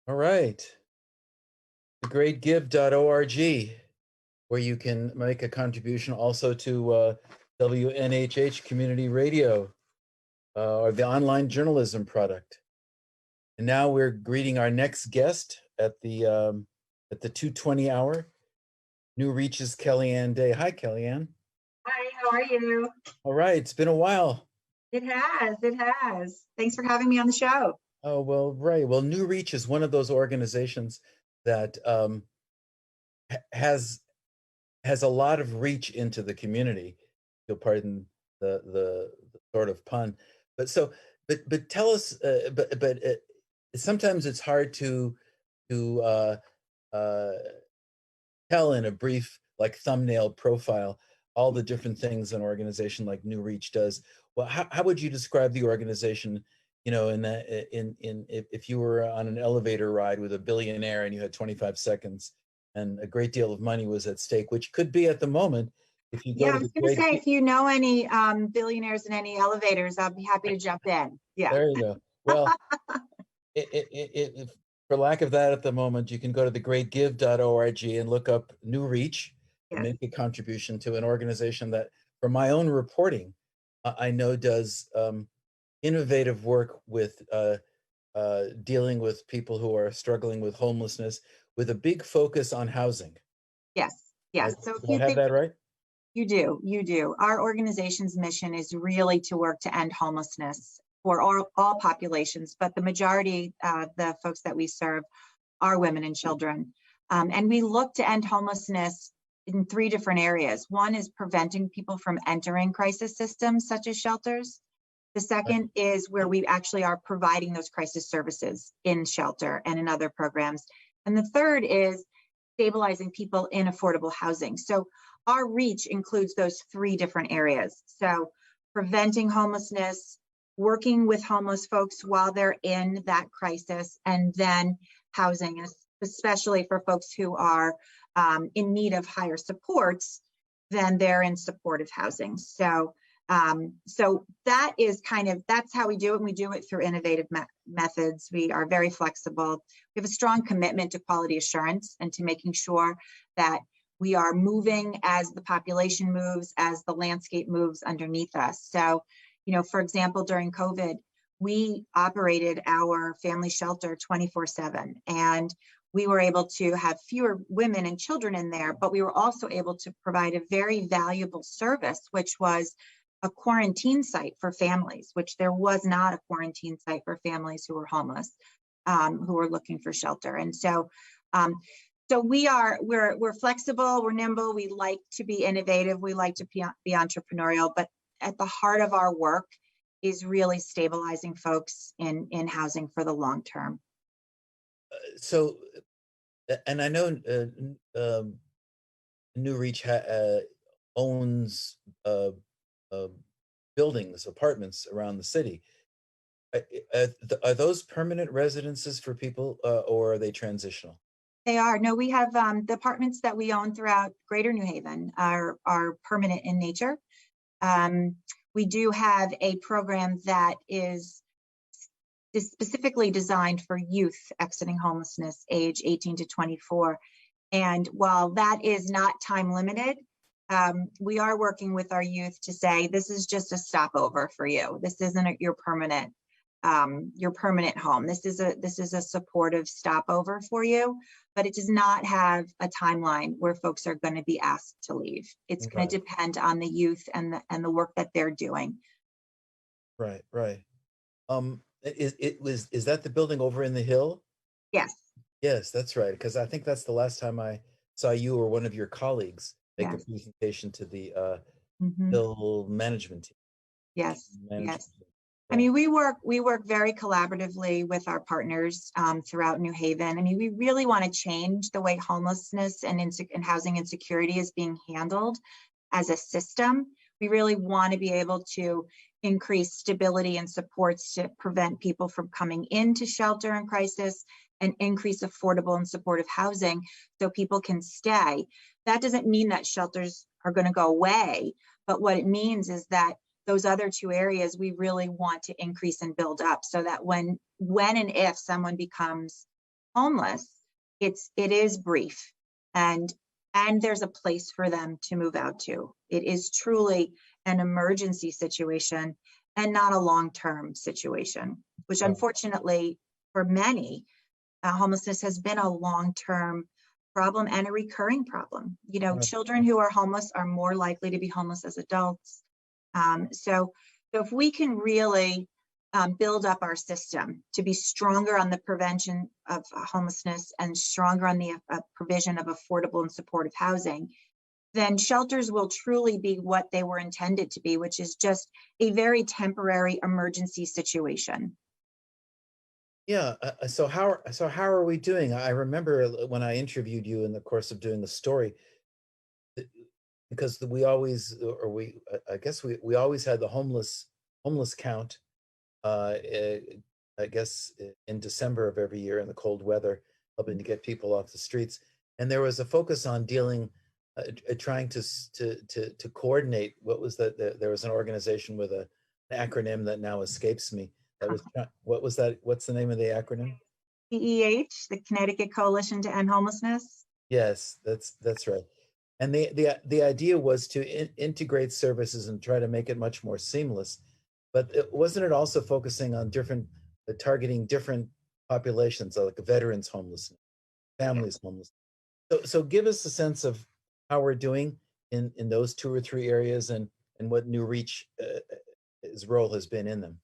All right. Thegreatgive.org, where you can make a contribution also to WNHH Community Radio, or the online journalism product. And now we're greeting our next guest at the 2:20 hour. New Reaches Kellyann Day. Hi, Kellyann. Hi, how are you? All right, it's been a while. It has, it has. Thanks for having me on the show. Oh, well, right. Well, New Reach is one of those organizations that has a lot of reach into the community. You'll pardon the sort of pun, but tell us. Sometimes it's hard to uh, tell in a brief, like, thumbnail profile all the different things an organization like New Reach does. Well, how would you describe the organization? In that, if you were on an elevator ride with a billionaire and you had 25 seconds and a great deal of money was at stake, which could be at the moment. If you go Yeah, to I was the going to great, say, if you know any billionaires in any elevators, I'll be happy to jump in. Yeah. there you go. Well, for lack of that at the moment, you can go to thegreatgive.org and look up New Reach and Yes. make a contribution to an organization that, for my own reporting, I know does innovative work with dealing with people who are struggling with homelessness, with a big focus on housing. Yes. Yes. So if Do I you have think that right? you do. Our organization's mission is really to work to end homelessness for all populations, but the majority, the folks that we serve, are women and children. And we look to end homelessness in three different areas. One is preventing people from entering crisis systems such as shelters. The second is where we actually are providing those crisis services in shelter and in other programs. And the third is stabilizing people in affordable housing. So our reach includes those three different areas. So preventing homelessness, working with homeless folks while they're in that crisis, and then housing, especially for folks who are in need of higher supports, then they're in supportive housing. So that is that's how we do it. And we do it through innovative methods. We are very flexible. We have a strong commitment to quality assurance and to making sure that we are moving as the population moves, as the landscape moves underneath us. So, for example, during COVID, we operated our family shelter 24/7, and we were able to have fewer women and children in there, but we were also able to provide a very valuable service, which was a quarantine site for families, which there was not a quarantine site for families who were homeless, who were looking for shelter. And so we're flexible, we're nimble, we like to be innovative, we like to be entrepreneurial, but at the heart of our work is really stabilizing folks in housing for the long term. So, and I know New Reach owns buildings, apartments around the city. Are those permanent residences for people, or are they transitional? They are. No, we have the apartments that we own throughout Greater New Haven are permanent in nature. We do have a program that is specifically designed for youth exiting homelessness, age 18 to 24. And while that is not time limited, we are working with our youth to say, this is just a stopover for you. This isn't your permanent home. This is a supportive stopover for you, but it does not have a timeline where folks are going to be asked to leave. It's going to depend on the youth and the work that they're doing. Right. Is that the building over in the Hill? Yes. Yes, that's right. Because I think that's the last time I saw you or one of your colleagues make a Yes. presentation to the Mm-hmm. Hill management team. Yes. Management team. I mean, we work very collaboratively with our partners throughout New Haven. I mean, we really want to change the way homelessness and housing insecurity is being handled as a system. We really want to be able to increase stability and supports to prevent people from coming into shelter in crisis, and increase affordable and supportive housing so people can stay. That doesn't mean that shelters are going to go away, but what it means is that those other two areas we really want to increase and build up so that when and if someone becomes homeless, it is brief, and there's a place for them to move out to. It is truly an emergency situation and not a long-term situation, which unfortunately for many, homelessness has been a long-term problem and a recurring problem. You know, children who are homeless are more likely to be homeless as adults. So if we can really build up our system to be stronger on the prevention of homelessness and stronger on the provision of affordable and supportive housing, then shelters will truly be what they were intended to be, which is just a very temporary emergency situation. Yeah. So how are we doing? I remember when I interviewed you in the course of doing the story, because we always, or we, I guess we always had the homeless count. I guess in December of every year in the cold weather, helping to get people off the streets, and there was a focus on dealing, trying to coordinate. What was that? There was an organization with an acronym that now escapes me. That was, what was that? What's the name of the acronym? CEH, the Connecticut Coalition to End Homelessness. Yes, that's right. And the idea was to integrate services and try to make it much more seamless. But wasn't it also focusing on targeting different populations, like veterans homelessness, families homelessness? So give us a sense of how we're doing in those 2 or 3 areas, and what New Reach his role has been in them.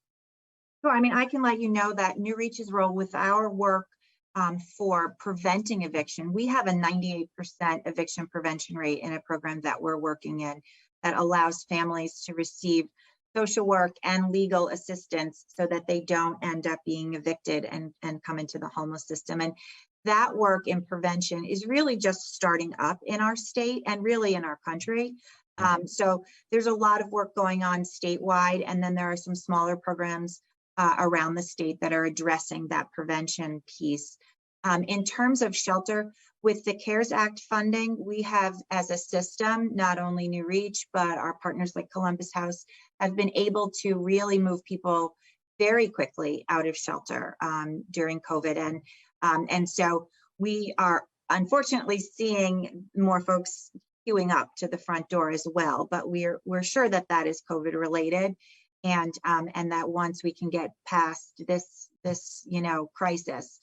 Sure. I mean, I can let you know that New Reach's role with our work for preventing eviction, we have a 98% eviction prevention rate in a program that we're working in that allows families to receive social work and legal assistance so that they don't end up being evicted and come into the homeless system. And that work in prevention is really just starting up in our state and really in our country. So there's a lot of work going on statewide, and then there are some smaller programs around the state that are addressing that prevention piece. In terms of shelter, with the CARES Act funding, we have, as a system, not only New Reach, but our partners like Columbus House have been able to really move people very quickly out of shelter during COVID. And so we are unfortunately seeing more folks queuing up to the front door as well, but we're sure that that is COVID related. And that once we can get past this crisis,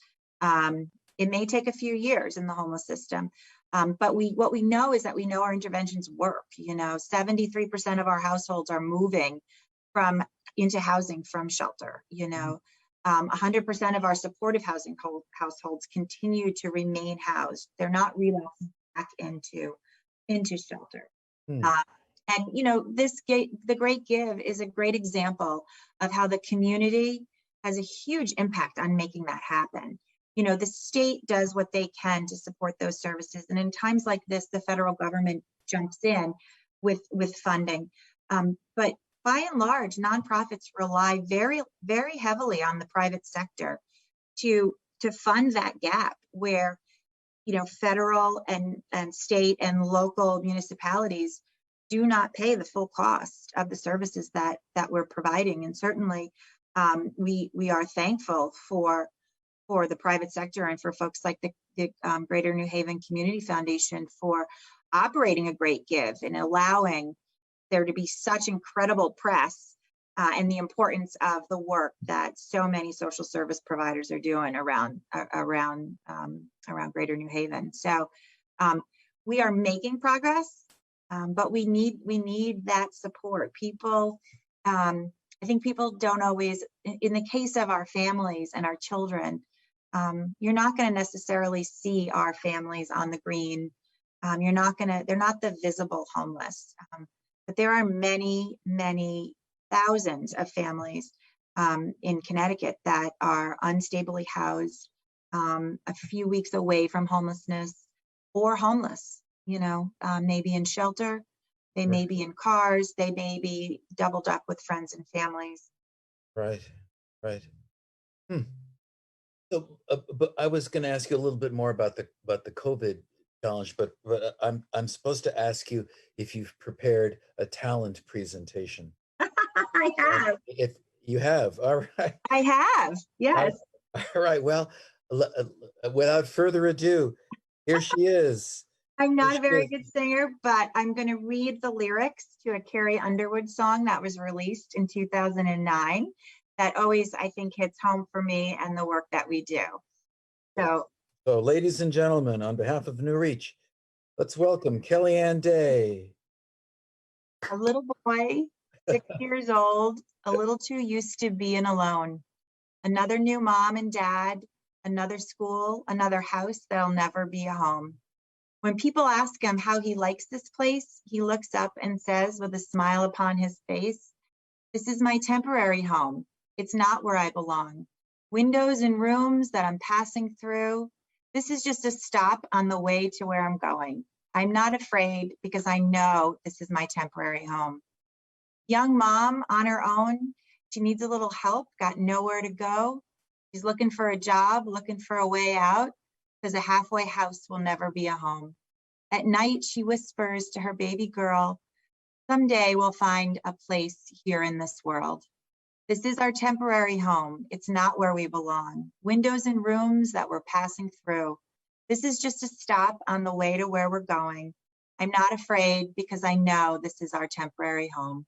it may take a few years in the homeless system, but what we know is that we know our interventions work. 73% of our households are moving into housing from shelter. 100% of our supportive housing households continue to remain housed. They're not relapsing back into shelter. And the Great Give is a great example of how the community has a huge impact on making that happen. The state does what they can to support those services, and in times like this, the federal government jumps in with funding. But by and large, nonprofits rely very, very heavily on the private sector to fund that gap where federal and state and local municipalities do not pay the full cost of the services that we're providing. And certainly we are thankful for the private sector and for folks like the Greater New Haven Community Foundation for operating a Great Give and allowing there to be such incredible press and the importance of the work that so many social service providers are doing around Greater New Haven. So we are making progress. But we need that support. I think people don't always, in the case of our families and our children, you're not going to necessarily see our families on the green. They're not the visible homeless, but there are many, many thousands of families in Connecticut that are unstably housed, a few weeks away from homelessness or homeless. Maybe in shelter, they may be in cars, they may be doubled up with friends and families. Right. So, but I was going to ask you a little bit more about the COVID challenge, but I'm supposed to ask you if you've prepared a talent presentation. I have. If you have, all right. I have, yes. All right. Well, Without further ado, here she is. I'm Here not a she very is. good singer, but I'm going to read the lyrics to a Carrie Underwood song that was released in 2009 that always, I think, hits home for me and the work that we do. So, So, ladies and gentlemen, on behalf of New Reach, let's welcome Kellyann Day. a little boy, 6 years old, a little too used to being alone. Another new mom and dad, another school, another house that'll never be a home. When people ask him how he likes this place, he looks up and says with a smile upon his face, "This is my temporary home. It's not where I belong. Windows and rooms that I'm passing through. This is just a stop on the way to where I'm going. I'm not afraid because I know this is my temporary home." Young mom on her own. She needs a little help, got nowhere to go. She's looking for a job, looking for a way out, because a halfway house will never be a home. At night, she whispers to her baby girl, "Someday we'll find a place here in this world. This is our temporary home. It's not where we belong. Windows and rooms that we're passing through. This is just a stop on the way to where we're going. I'm not afraid because I know this is our temporary home."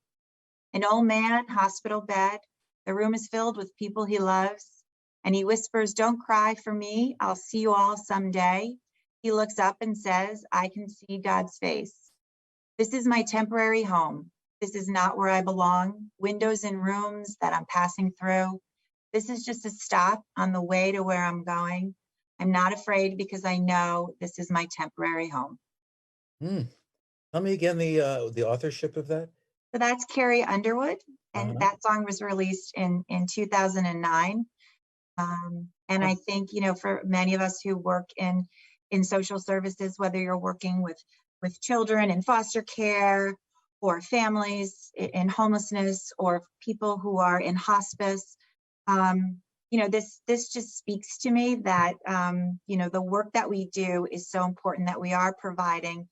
An old man, hospital bed. The room is filled with people he loves. And he whispers, "Don't cry for me. I'll see you all someday." He looks up and says, "I can see God's face. This is my temporary home. This is not where I belong. Windows and rooms that I'm passing through. This is just a stop on the way to where I'm going. I'm not afraid because I know this is my temporary home." Tell me again the authorship of that. So that's Carrie Underwood, and Uh-huh. that song was released in 2009. And I think, for many of us who work in social services, whether you're working with children in foster care or families in homelessness or people who are in hospice, this just speaks to me that, the work that we do is so important, that we are providing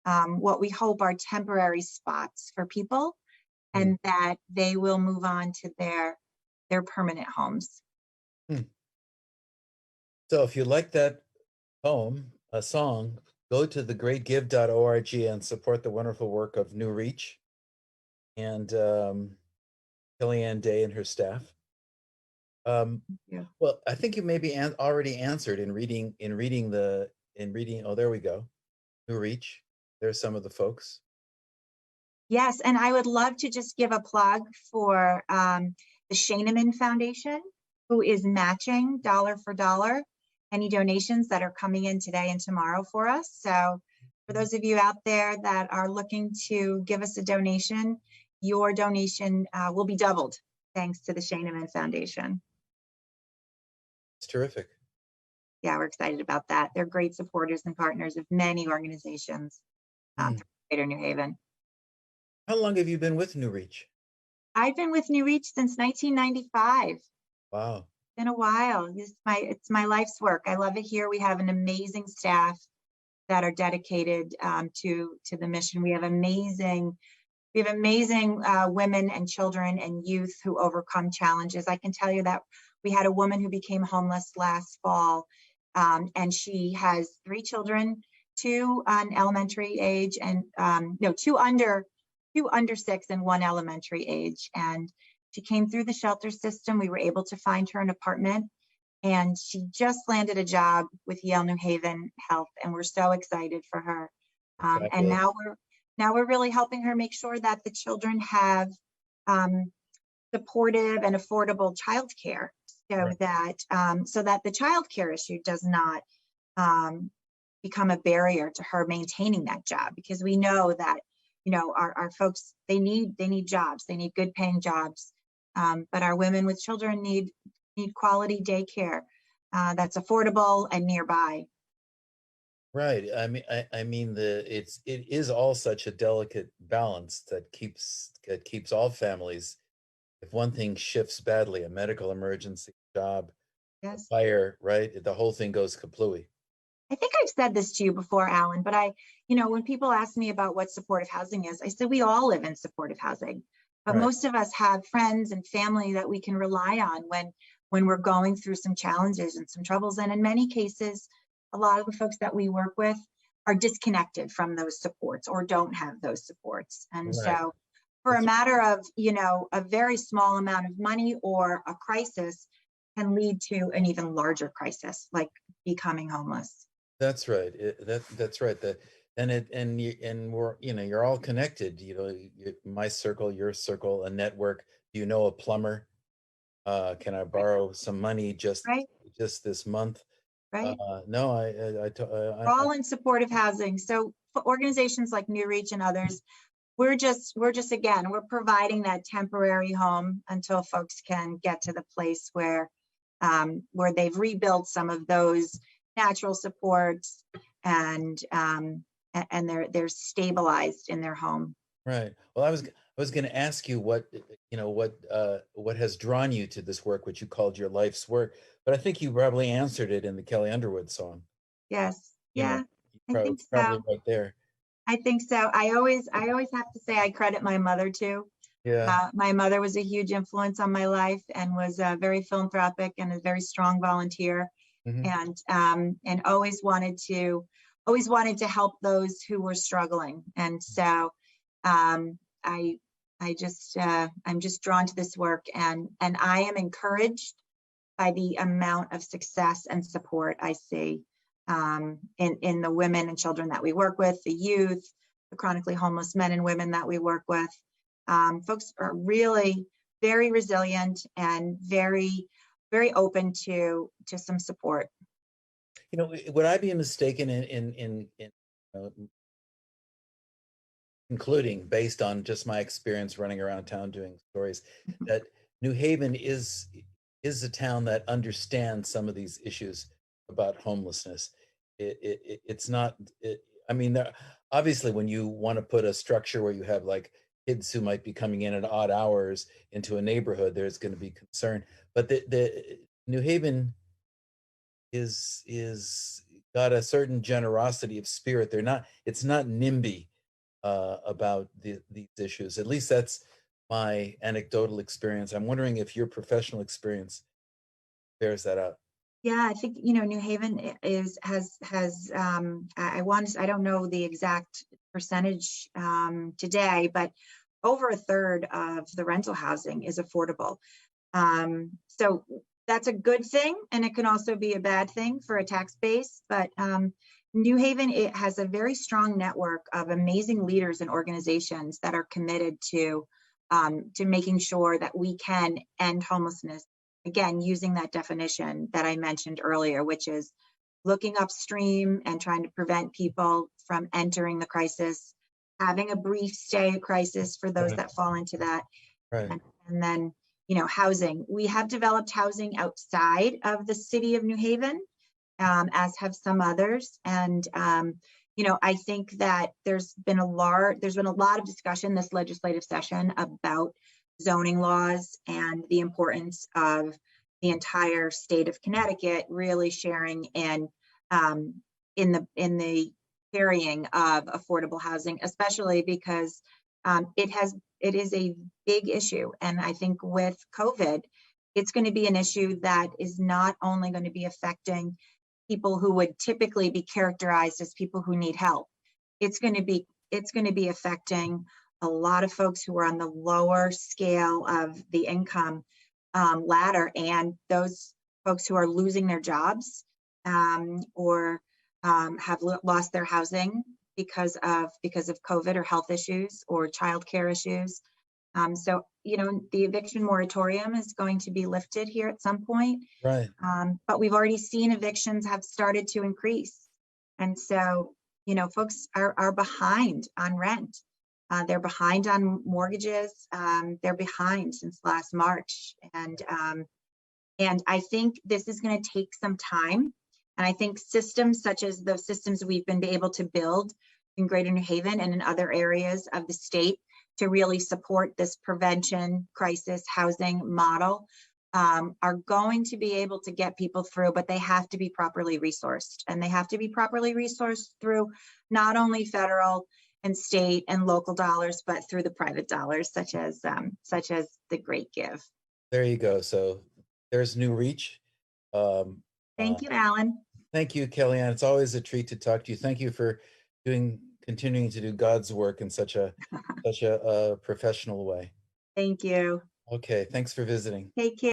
what we hope are temporary spots for people, and that they will move on to their permanent homes. So if you like that poem, a song, go to thegreatgive.org and support the wonderful work of New Reach and Kellyann Day and her staff. Yeah. Well, I think you maybe already answered in reading. Oh, there we go. New Reach. There's some of the folks. Yes, and I would love to just give a plug for the Shaineman Foundation, who is matching dollar for dollar any donations that are coming in today and tomorrow for us. So for those of you out there that are looking to give us a donation, your donation will be doubled thanks to the Shaineman Foundation. It's terrific. Yeah, we're excited about that. They're great supporters and partners of many organizations throughout Greater New Haven. How long have you been with New Reach? I've been with New Reach since 1995. Wow. It's been a while. It's my life's work. I love it here. We have an amazing staff that are dedicated to the mission. We have amazing women and children and youth who overcome challenges. I can tell you that we had a woman who became homeless last fall, and she has 3 children, 2 on elementary age, and two under 6 and 1 elementary age. And she came through the shelter system. We were able to find her an apartment, and she just landed a job with Yale New Haven Health, and we're so excited for her. And now we're really helping her make sure that the children have supportive and affordable childcare, so that the childcare issue does not become a barrier to her maintaining that job, because we know that our folks, they need jobs, they need good paying jobs, but our women with children need quality daycare that's affordable and nearby. Right. I mean it is all such a delicate balance that keeps all families. If one thing shifts badly, a medical emergency, job, Yes. a fire, right? The whole thing goes kaplooey. I think I've said this to you before, Alan, but when people ask me about what supportive housing is, I said we all live in supportive housing, but most of us have friends and family that we can rely on when we're going through some challenges and some troubles. And in many cases, a lot of the folks that we work with are disconnected from those supports or don't have those supports. And Right. so for a matter of, a very small amount of money or a crisis can lead to an even larger crisis, like becoming homeless. That's right. That's right. And we're, you're all connected. My circle, your circle, a network. A plumber? Can I Right. borrow some money Right. just this month? Right. No, We're all in supportive housing. So for organizations like New Reach and others, we're just again, we're providing that temporary home until folks can get to the place where they've rebuilt some of those natural supports and they're stabilized in their home. right. Well, I was going to ask you what has drawn you to this work, which you called your life's work, but I think you probably answered it in the Kelly Underwood song. Yes. You know, Yeah, I think it's so. probably right there. I think so. I always have to say I credit my mother too. Yeah. My mother was a huge influence on my life and was very philanthropic and a very strong volunteer, Hmm. and always wanted to help those who were struggling. And so um, I I'm just drawn to this work, and I am encouraged by the amount of success and support I see in the women and children that we work with, the youth, the chronically homeless men and women that we work with. Folks are really very resilient and very, very open to some support. Would I be mistaken in uh, concluding, based on just my experience running around town doing stories, that New Haven is a town that understands some of these issues about homelessness? It's not. I mean, obviously, when you want to put a structure where you have like kids who might be coming in at odd hours into a neighborhood, there's going to be concern. But the New Haven is got a certain generosity of spirit. It's not NIMBY about these issues. At least that's my anecdotal experience. I'm wondering if your professional experience bears that out. Yeah, I think New Haven I don't know the exact percentage today, but over a third of the rental housing is affordable. So that's a good thing, and it can also be a bad thing for a tax base. But New Haven, it has a very strong network of amazing leaders and organizations that are committed to making sure that we can end homelessness. Again, using that definition that I mentioned earlier, which is looking upstream and trying to prevent people from entering the crisis, having a brief stay crisis for those Right. that fall into that, Right. and then housing. We have developed housing outside of the city of New Haven, as have some others. And I think that there's been a lot of discussion this legislative session about zoning laws and the importance of the entire state of Connecticut really sharing in the carrying of affordable housing, especially because it is a big issue. And I think with COVID, it's going to be an issue that is not only going to be affecting people who would typically be characterized as people who need help. It's going to be affecting a lot of folks who are on the lower scale of the income ladder, and those folks who are losing their jobs or have lost their housing because of COVID or health issues or childcare issues. So, the eviction moratorium is going to be lifted here at some point. Right. But we've already seen evictions have started to increase. And so, folks are behind on rent. They're behind on mortgages. They're behind since last March. And I think this is going to take some time. And I think systems such as the systems we've been able to build in Greater New Haven and in other areas of the state to really support this prevention crisis housing model are going to be able to get people through, but they have to be properly resourced. And they have to be properly resourced through not only federal and state and local dollars, but through the private dollars, such as the Great Give. There you go. So there's New Reach. Um, uh, Thank you, Alan. Thank you, Kellyann. It's always a treat to talk to you. Thank you for continuing to do God's work in such a professional way. Thank you. Okay, thanks for visiting. Take care.